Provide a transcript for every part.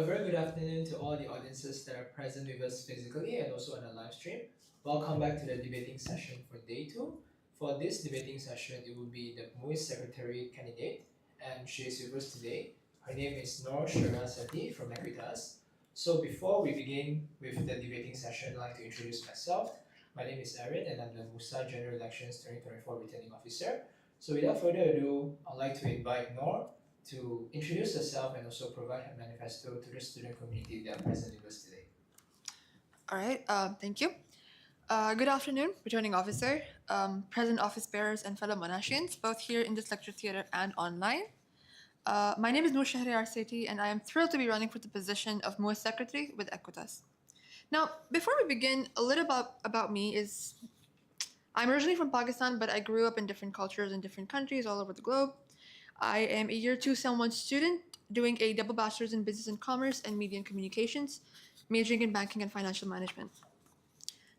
A very good afternoon to all the audiences that are present with us physically and also on the live stream. Welcome back to the debating session for day two. For this debating session, it will be the MUISS Secretary candidate, and she is with us today. Her name is Noor Sharasati from Equitas. So before we begin with the debating session, I'd like to introduce myself. My name is Aaron, and I'm the MUSA General Elections 2024 Returning Officer. So without further ado, I'd like to invite Noor to introduce herself and also provide her manifesto to the student community that are present with us today. All right, thank you. Good afternoon, returning officer, present office bearers, and fellow Monashians, both here in this lecture theater and online. My name is Noor Shahriar Sethi, and I am thrilled to be running for the position of MUISS Secretary with Equitas. Now, before we begin, a little about me is I'm originally from Pakistan, but I grew up in different cultures in different countries all over the globe. I am a year 2 Sem 1 student doing a double bachelor's in business and commerce and media and communications, majoring in banking and financial management.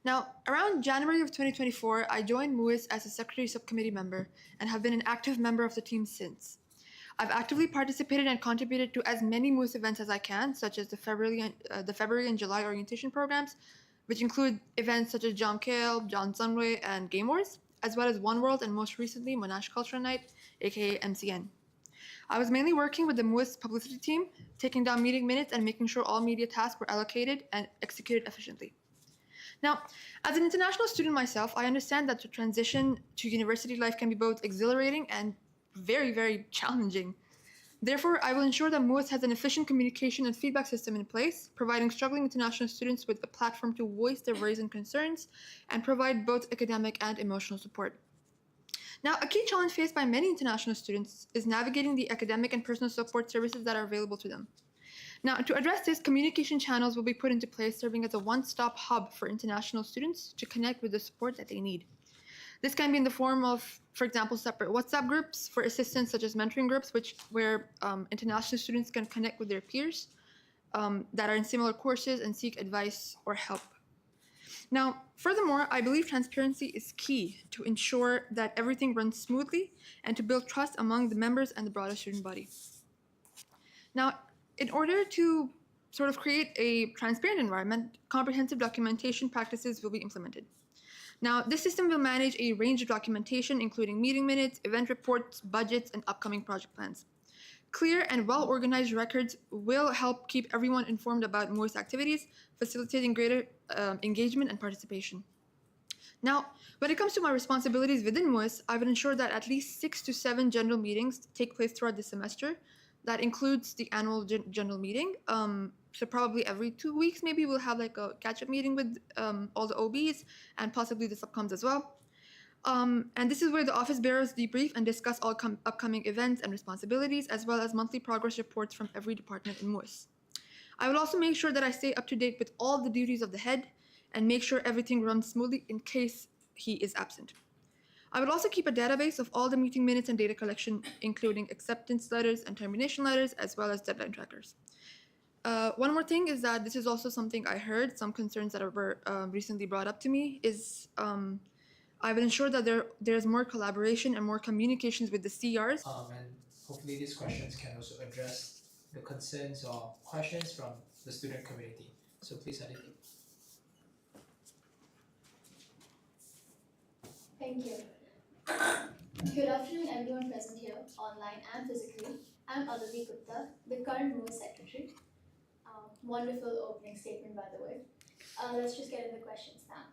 Now, around January of 2024, I joined MUISS as a Secretary Subcommittee member and have been an active member of the team since. I've actively participated and contributed to as many MUISS events as I can, such as the February and July orientation programs, which include events such as Jam Kale, John Sunway, and Game Wars, as well as One World and most recently Monash Culture Night, aka MCN. I was mainly working with the MUISS publicity team, taking down meeting minutes and making sure all media tasks were allocated and executed efficiently. Now, as an international student myself, I understand that the transition to university life can be both exhilarating and very, very challenging. Therefore, I will ensure that MUISS has an efficient communication and feedback system in place, providing struggling international students with a platform to voice their worries and concerns and provide both academic and emotional support. Now, a key challenge faced by many international students is navigating the academic and personal support services that are available to them. Now, to address this, communication channels will be put into place, serving as a one-stop hub for international students to connect with the support that they need. This can be in the form of, for example, separate WhatsApp groups for assistance, such as mentoring groups, where international students can connect with their peers that are in similar courses and seek advice or help. Now, furthermore, I believe transparency is key to ensure that everything runs smoothly and to build trust among the members and the broader student body. Now, in order to sort of create a transparent environment, comprehensive documentation practices will be implemented. Now, this system will manage a range of documentation, including meeting minutes, event reports, budgets, and upcoming project plans. Clear and well-organized records will help keep everyone informed about MUISS activities, facilitating greater engagement and participation. Now, when it comes to my responsibilities within MUISS, I will ensure that at least 6 to 7 general meetings take place throughout the semester. That includes the annual general meeting. So probably every 2 weeks, maybe we'll have like a catch-up meeting with all the OBs and possibly the subcoms as well. And this is where the office bearers debrief and discuss all upcoming events and responsibilities, as well as monthly progress reports from every department in MUISS. I will also make sure that I stay up to date with all the duties of the head and make sure everything runs smoothly in case he is absent. I will also keep a database of all the meeting minutes and data collection, including acceptance letters and termination letters, as well as deadline trackers. One more thing is that this is also something I heard, some concerns that were recently brought up to me, is I will ensure that there's more collaboration and more communications with the CRs. And hopefully these questions can also address the concerns or questions from the student community. So please, Aditi. Thank you. Good afternoon, everyone present here, online and physically. I'm Aditi Gupta, the current MUISS Secretary. Wonderful opening statement, by the way. Let's just get into the questions now.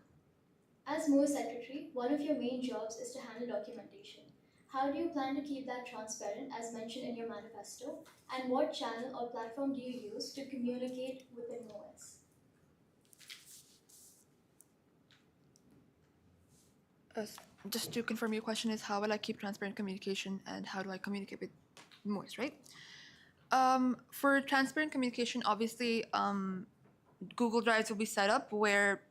As MUISS Secretary, one of your main jobs is to handle documentation. How do you plan to keep that transparent, as mentioned in your manifesto? And what channel or platform do you use to communicate within MUISS? Just to confirm, your question is how will I keep transparent communication and how do I communicate with MUISS, right? For transparent communication, obviously, Google Drives will be set up where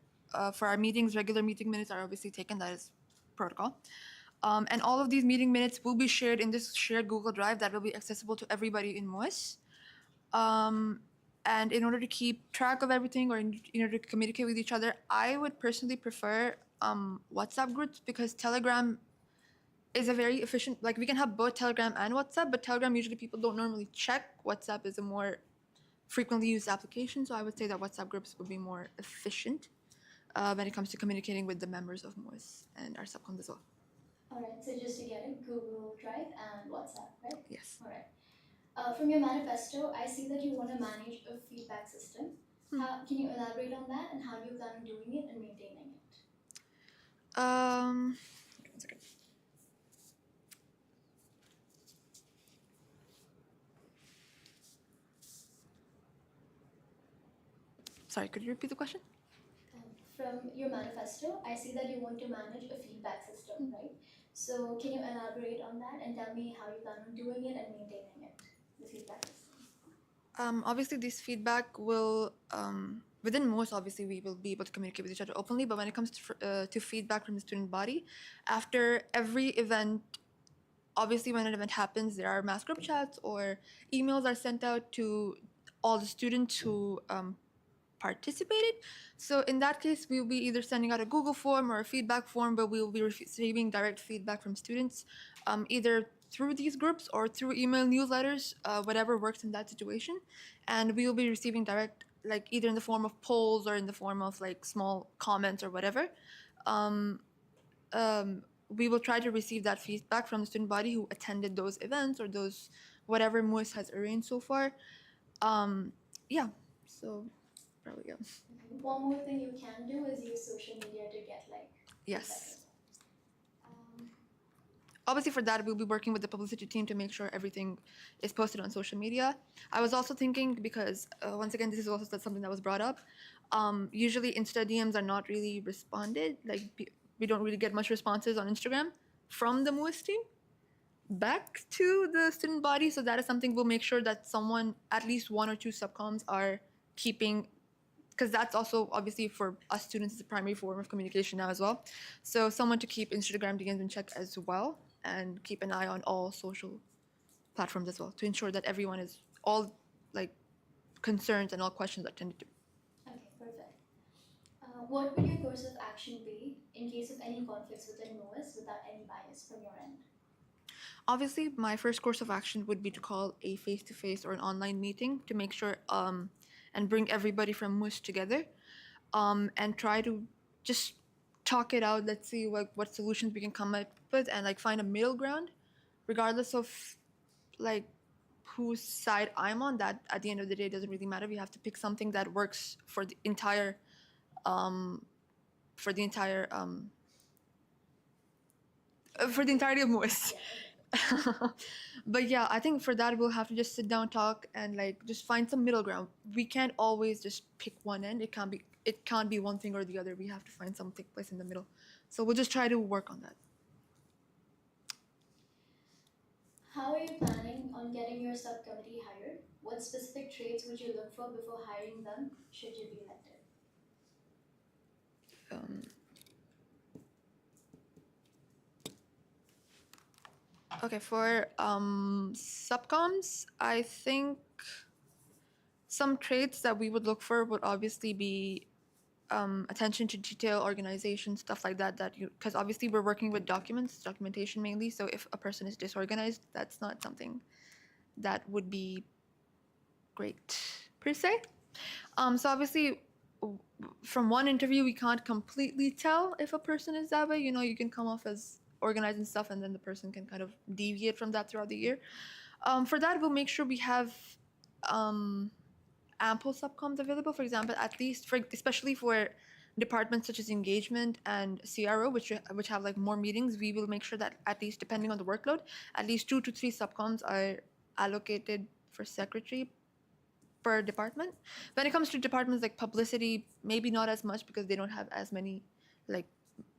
for our meetings, regular meeting minutes are obviously taken, that is protocol. And all of these meeting minutes will be shared in this shared Google Drive that will be accessible to everybody in MUISS. And in order to keep track of everything or in order to communicate with each other, I would personally prefer WhatsApp groups because Telegram is a very efficient, like we can have both Telegram and WhatsApp, but Telegram usually people don't normally check. WhatsApp is a more frequently used application. So I would say that WhatsApp groups would be more efficient when it comes to communicating with the members of MUISS and our subcoms as well. Alright, so just to get it, Google Drive and WhatsApp, right? Yes. Alright. From your manifesto, I see that you want to manage a feedback system. Can you elaborate on that and how do you plan on doing it and maintaining it? One second. Sorry, could you repeat the question? From your manifesto, I see that you want to manage a feedback system, right? So can you elaborate on that and tell me how you plan on doing it and maintaining it, the feedback system? Obviously, this feedback will within MUISS. Obviously, we will be able to communicate with each other openly. But when it comes to feedback from the student body, after every event, obviously when an event happens, there are mass group chats or emails are sent out to all the students who participated. So in that case, we'll be either sending out a Google form or a feedback form, but we'll be receiving direct feedback from students, either through these groups or through email newsletters, whatever works in that situation. And we will be receiving direct, like either in the form of polls or in the form of like small comments or whatever. We will try to receive that feedback from the student body who attended those events or those whatever MUISS has arranged so far. Yeah, so probably yeah. One more thing you can do is use social media to get like Yes. um, Obviously, for that, we'll be working with the publicity team to make sure everything is posted on social media. I was also thinking, because once again, this is also something that was brought up. Usually, Insta DMs are not really responded. Like, we don't really get much responses on Instagram from the MUISS team back to the student body. So that is something we'll make sure that someone, at least one or two subcoms, are keeping, because that's also obviously for us students is a primary form of communication now as well. So someone to keep Instagram DMs in check as well, and keep an eye on all social platforms as well to ensure that everyone is all like concerns and all questions are tended to. okay, perfect. What would your course of action be in case of any conflicts within MUISS without any bias from your end? Obviously, my first course of action would be to call a face-to-face or an online meeting to make sure and bring everybody from MUISS together, and try to just talk it out. Let's see what solutions we can come up with and like find a middle ground, regardless of like whose side I'm on. That at the end of the day doesn't really matter. We have to pick something that works for the entire for the entire for the entirety of MUISS. But yeah, I think for that we'll have to just sit down, talk, and like just find some middle ground. We can't always just pick one end. It can't be one thing or the other. We have to find something place in the middle. So we'll just try to work on that. How are you planning on getting your subcommittee hired? What specific traits would you look for before hiring them should you be elected? Okay, for subcoms, I think some traits that we would look for would obviously be attention to detail, organization, stuff like that. Because obviously we're working with documentation mainly. So if a person is disorganized, that's not something that would be great per se. So obviously, from one interview, we can't completely tell if a person is that way. You can come off as organized and stuff, and then the person can kind of deviate from that throughout the year. For that, we'll make sure we have ample subcoms available. For example, at least especially for departments such as engagement and CRO, which have like more meetings, we will make sure that at least depending on the workload, at least 2 to 3 subcoms are allocated for secretary per department. When it comes to departments like publicity, maybe not as much because they don't have as many like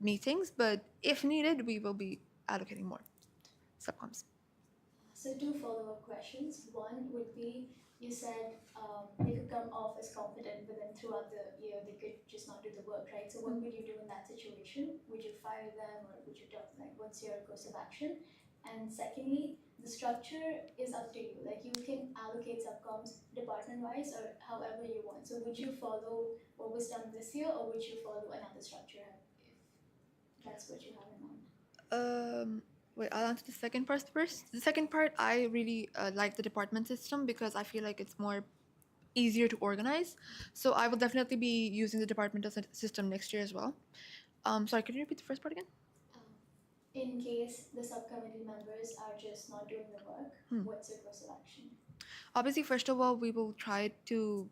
meetings, but if needed, we will be allocating more subcoms. So 2 follow-up questions. One would be, you said they could come off as competent, but then throughout the year they could just not do the work, right? So what would you do in that situation? Would you fire them or would you talk, like what's your course of action? And secondly, the structure is up to you. Like you can allocate subcoms department-wise or however you want. So would you follow what was done this year or would you follow another structure if that's what you have in mind? Wait, I'll answer the second part first. The second part, I really like the department system because I feel like it's more easier to organize. So I will definitely be using the departmental system next year as well. Sorry, could you repeat the first part again? In case the subcommittee members are just not doing the work, what's your course of action? Obviously, first of all, we will try to,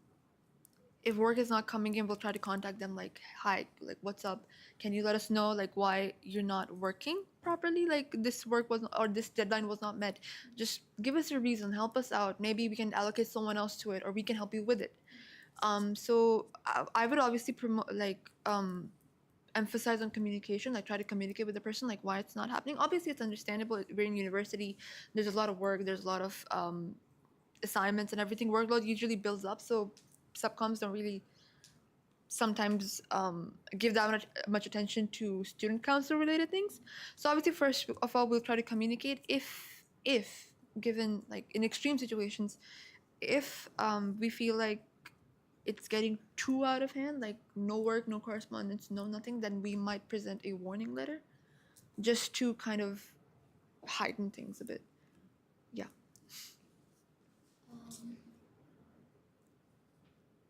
if work is not coming in, we'll try to contact them like, hi, like, what's up? Can you let us know like why you're not working properly? Like this work was or this deadline was not met. Just give us a reason, help us out. Maybe we can allocate someone else to it, or we can help you with it. So I would obviously promote like emphasize on communication, like try to communicate with the person like why it's not happening. Obviously, it's understandable. We're in university. There's a lot of work. There's a lot of assignments and everything. Workload usually builds up, so subcoms don't really sometimes give that much attention to student council related things. So obviously, first of all, we'll try to communicate if given like in extreme situations, if we feel like it's getting too out of hand, like no work, no correspondence, no nothing, then we might present a warning letter just to kind of heighten things a bit. Yeah.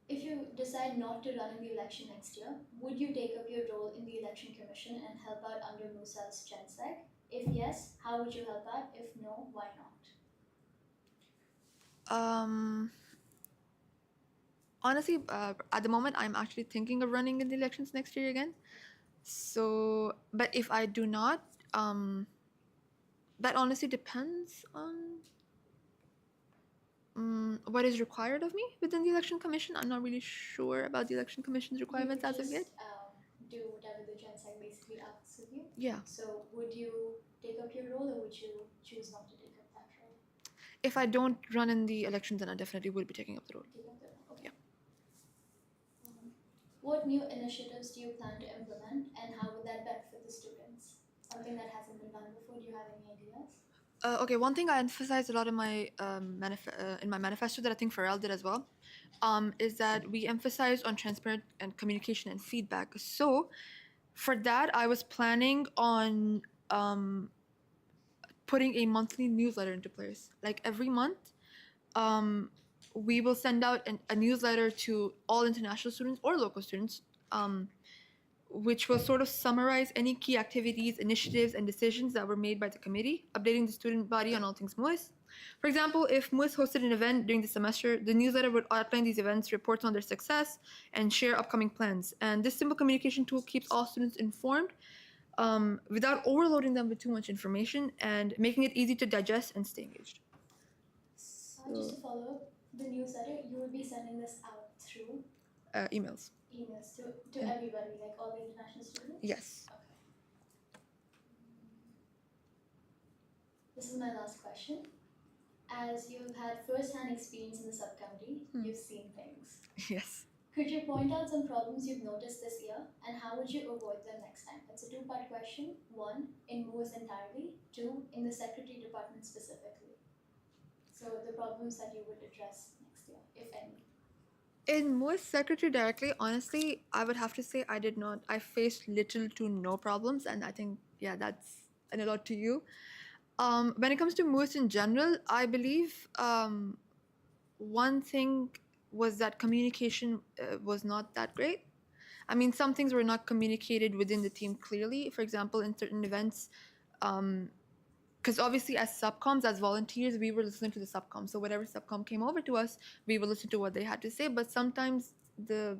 If you decide not to run in the election next year, would you take up your role in the election commission and help out under MUSA's GenSec? If yes, how would you help out? If no, why not? Honestly, at the moment, I'm actually thinking of running in the elections next year again. So, but if I do not, that honestly depends on what is required of me within the election commission. I'm not really sure about the election commission's requirements as of yet. Do whatever the GenSec basically asks of you. Yeah. So would you take up your role, or would you choose not to take up that role? If I don't run in the elections, then I definitely will be taking up the role. Take up the role. Okay. Yeah. What new initiatives do you plan to implement, and how would that benefit the students? Something that hasn't been done before. Do you have any ideas? Okay, one thing I emphasized a lot in my in my manifesto that I think Pharrell did as well, is that we emphasize on transparent and communication and feedback. So, for that, I was planning on putting a monthly newsletter into place. Like every month, we will send out a newsletter to all international students or local students, which will sort of summarize any key activities, initiatives, and decisions that were made by the committee, updating the student body on all things MUISS. For example, if MUISS hosted an event during the semester, the newsletter would outline these events, report on their success, and share upcoming plans. And this simple communication tool keeps all students informed without overloading them with too much information and making it easy to digest and stay engaged. Just to follow up, the newsletter, you will be sending this out through Emails. emails to everybody, like all the international students? Yes. Okay. This is my last question. As you've had first-hand experience in the subcommittee, you've seen things. Yes. Could you point out some problems you've noticed this year, and how would you avoid them next time? It's a two-part question. One, in MUISS entirely. Two, in the secretary department specifically. So the problems that you would address next year, if any. In MUISS Secretary directly, honestly, I would have to say I did not. I faced little to no problems, and I think, yeah, that's a lot to you. When it comes to MUISS in general, I believe one thing was that communication was not that great. I mean, some things were not communicated within the team clearly. For example, in certain events, because obviously as subcoms, as volunteers, we were listening to the subcom. So whatever subcom came over to us, we would listen to what they had to say. But sometimes the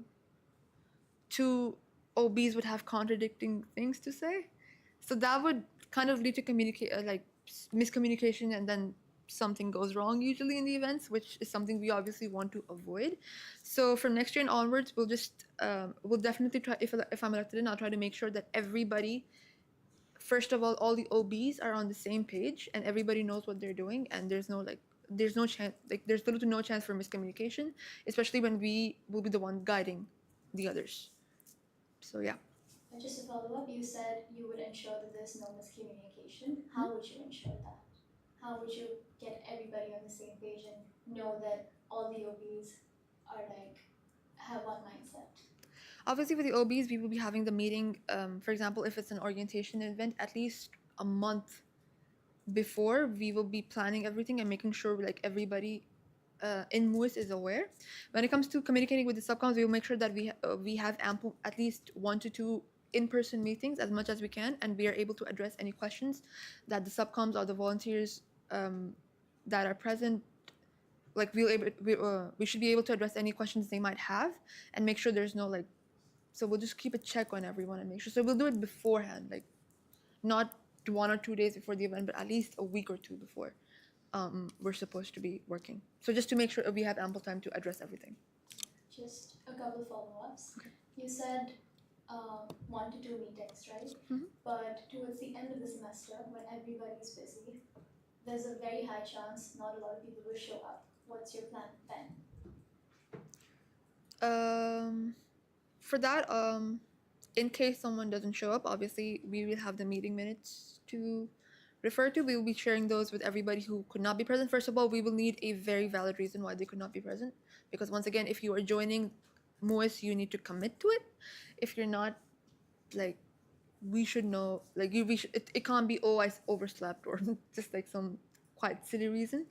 two OBs would have contradicting things to say. So that would kind of lead to miscommunication, and then something goes wrong usually in the events, which is something we obviously want to avoid. So from next year and onwards, we'll definitely try, if I'm elected in, I'll try to make sure that everybody, first of all the OBs are on the same page and everybody knows what they're doing, and there's no chance, like there's little to no chance for miscommunication, especially when we will be the one guiding the others. So yeah. And just to follow up, you said you would ensure that there's no miscommunication. How would you ensure that? How would you get everybody on the same page and know that all the OBs are have one mindset? Obviously, for the OBs, we will be having the meeting. For example, if it's an orientation event, at least a month before, we will be planning everything and making sure everybody in MUISS is aware. When it comes to communicating with the subcoms, we will make sure that we have ample, at least 1 to 2 in-person meetings as much as we can, and we are able to address any questions that the subcoms or the volunteers that are present, like we should be able to address any questions they might have and make sure there's no so we'll just keep a check on everyone and make sure. So we'll do it beforehand, like not 1 or 2 days before the event, but at least a week or 2 before we're supposed to be working. So just to make sure we have ample time to address everything. Just a couple follow-ups. Okay. You said 1 to 2 meetings, right? Mhm. But towards the end of the semester, when everybody's busy, there's a very high chance not a lot of people will show up. What's your plan then? For that, in case someone doesn't show up, obviously we will have the meeting minutes to refer to. We will be sharing those with everybody who could not be present. First of all, we will need a very valid reason why they could not be present, because once again, if you are joining MUISS, you need to commit to it. If you're not, we should know, it can't be, oh, I overslept, or just some quite silly reason.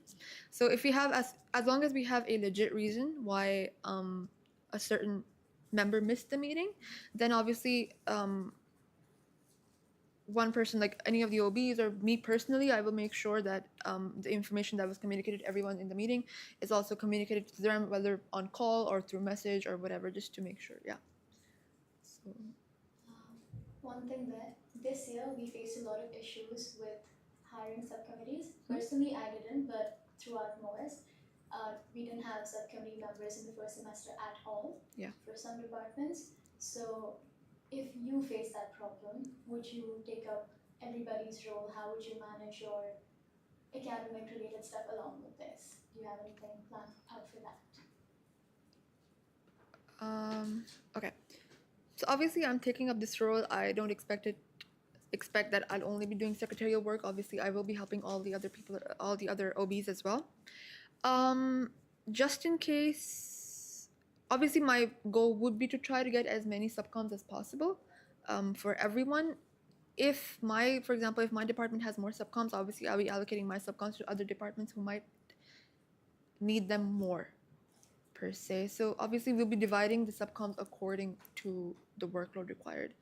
So if we have, as long as we have a legit reason why a certain member missed the meeting, then obviously one person, like any of the OBs or me personally, I will make sure that the information that was communicated to everyone in the meeting is also communicated to them, whether on call or through message or whatever, just to make sure. Yeah. So One thing that this year we faced a lot of issues with hiring subcommittees. Personally, I didn't, but throughout MUISS, we didn't have subcommittee members in the first semester at all. Yeah. For some departments. So if you face that problem, would you take up everybody's role? How would you manage your academic related stuff along with this? Do you have anything planned out for that? Okay. So obviously I'm taking up this role. I don't expect that I'll only be doing secretarial work. Obviously I will be helping all the other people, all the other OBs as well. Just in case, obviously my goal would be to try to get as many subcoms as possible for everyone. For example, if my department has more subcoms, obviously I'll be allocating my subcoms to other departments who might need them more, per se. So obviously we'll be dividing the subcoms according to the workload required.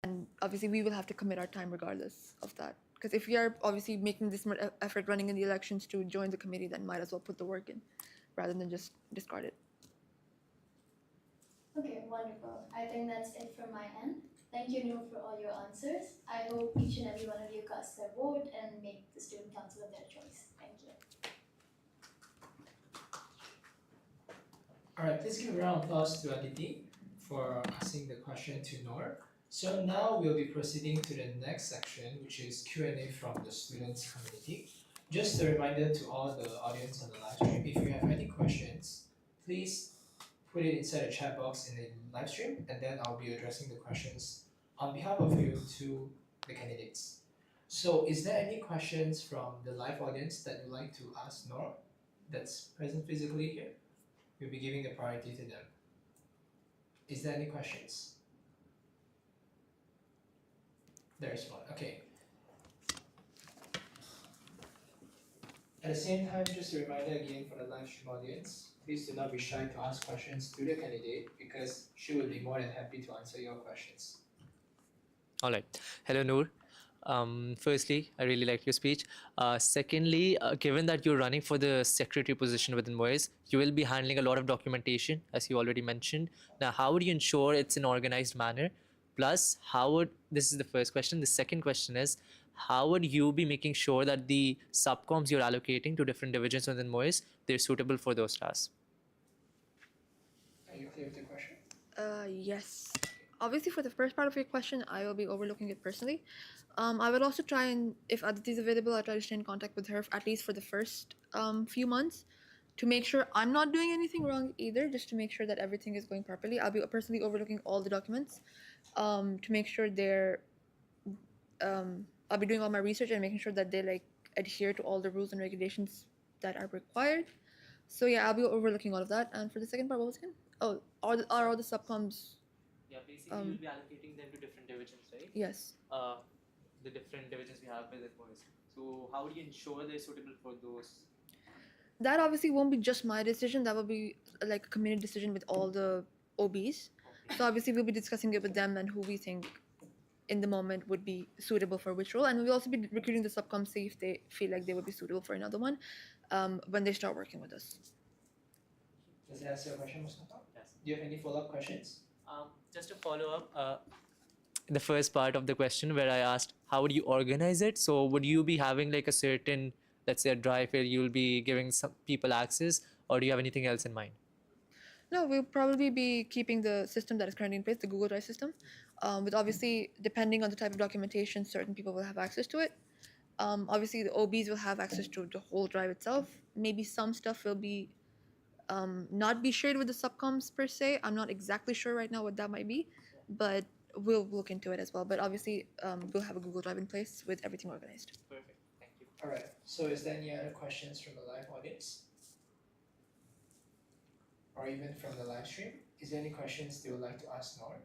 And obviously we will have to commit our time regardless of that. Because if we are obviously making this much effort running in the elections to join the committee, then might as well put the work in rather than just discard it. Okay, wonderful. I think that's it from my end. Thank you, Noor, for all your answers. I hope each and every one of you cast their vote and make the student council of their choice. Thank you. All right, please give a round of applause to Aditi for asking the question to Noor. So now we'll be proceeding to the next section, which is Q&A from the students community. Just a reminder to all the audience on the live stream, if you have any questions, please put it inside the chat box in the live stream, and then I'll be addressing the questions on behalf of you to the candidates. So is there any questions from the live audience that you'd like to ask Noor that's present physically here? We'll be giving the priority to them. Is there any questions? There's one, okay. At the same time, just a reminder again for the live stream audience, please do not be shy to ask questions to the candidate because she will be more than happy to answer your questions. All right. Hello, Noor. Firstly, I really liked your speech. Secondly, given that you're running for the secretary position within MUISS, you will be handling a lot of documentation, as you already mentioned. Now, how would you ensure it's in organized manner? Plus, this is the first question. The second question is, how would you be making sure that the subcoms you're allocating to different divisions within MUISS, they're suitable for those tasks? Are you clear with the question? Yes. Obviously, for the first part of your question, I will be overlooking it personally. I will also try and, if Aditi is available, I'll try to stay in contact with her at least for the first few months to make sure I'm not doing anything wrong either, just to make sure that everything is going properly. I'll be personally overlooking all the documents to make sure I'll be doing all my research and making sure that they adhere to all the rules and regulations that are required. So yeah, I'll be overlooking all of that. And for the second part, what was it again? Oh, are all the subcoms? Yeah, basically you'll be allocating them to different divisions, right? Yes. The different divisions we have within MUISS. So how do you ensure they're suitable for those? That obviously won't be just my decision. That will be like a community decision with all the OBs. So obviously we'll be discussing it with them and who we think in the moment would be suitable for which role. And we'll also be recruiting the subcom, see if they feel like they would be suitable for another one when they start working with us. Does that answer your question, Mustafa? Yes. Do you have any follow-up questions? Just to follow up, the first part of the question where I asked how would you organize it? So would you be having like a certain, let's say, a drive where you'll be giving some people access, or do you have anything else in mind? No, we'll probably be keeping the system that is currently in place, the Google Drive system. With obviously, depending on the type of documentation, certain people will have access to it. Obviously, the OBs will have access to the whole drive itself. Maybe some stuff will be not be shared with the subcoms per se. I'm not exactly sure right now what that might be, but we'll look into it as well. But obviously, we'll have a Google Drive in place with everything organized. Perfect. Thank you. All right. So is there any other questions from the live audience? Or even from the live stream? Is there any questions they would like to ask Noor?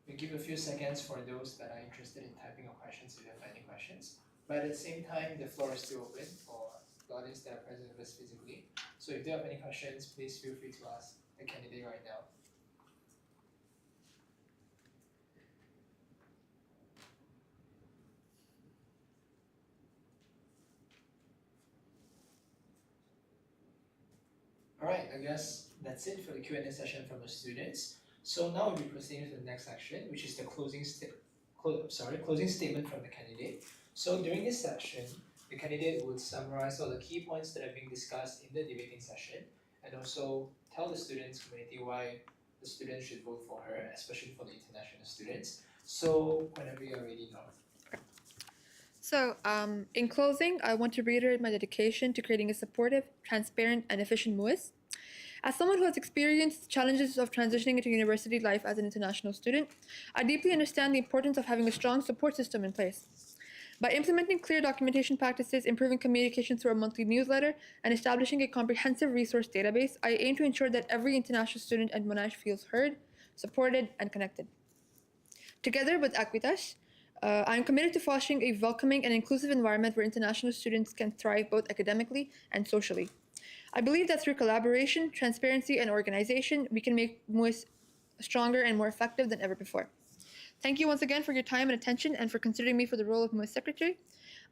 We give a few seconds for those that are interested in typing up questions if you have any questions. But at the same time, the floor is still open for the audience that are present with us physically. So if you have any questions, please feel free to ask the candidate right now. Alright, I guess that's it for the Q&A session from the students. So now we'll be proceeding to the next section, which is the closing statement from the candidate. So during this section, the candidate would summarize all the key points that are being discussed in the debating session and also tell the students community why the students should vote for her, especially for the international students. So whenever you're ready, Noor. So, in closing, I want to reiterate my dedication to creating a supportive, transparent, and efficient MUISS. As someone who has experienced the challenges of transitioning into university life as an international student, I deeply understand the importance of having a strong support system in place. By implementing clear documentation practices, improving communication through a monthly newsletter, and establishing a comprehensive resource database, I aim to ensure that every international student at Monash feels heard, supported, and connected. Together with Aquitas, I am committed to fostering a welcoming and inclusive environment where international students can thrive both academically and socially. I believe that through collaboration, transparency, and organization, we can make MUISS stronger and more effective than ever before. Thank you once again for your time and attention and for considering me for the role of MUISS Secretary.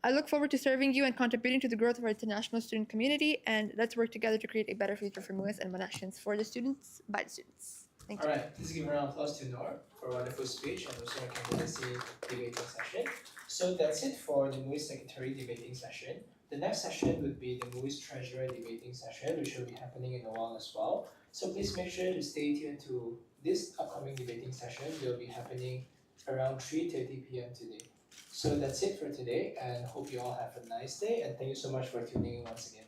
I look forward to serving you and contributing to the growth of our international student community, and let's work together to create a better future for MUISS and Monashians for the students, by the students. Thank you. Alright, please give a round of applause to Noor for a wonderful speech and also a candidacy debating session. So that's it for the MUISS Secretary debating session. The next session would be the MUISS Treasurer debating session, which will be happening in a while as well. So please make sure to stay tuned to this upcoming debating session. It will be happening around 3:30 p.m. today. So that's it for today, and hope you all have a nice day, and thank you so much for tuning in once again.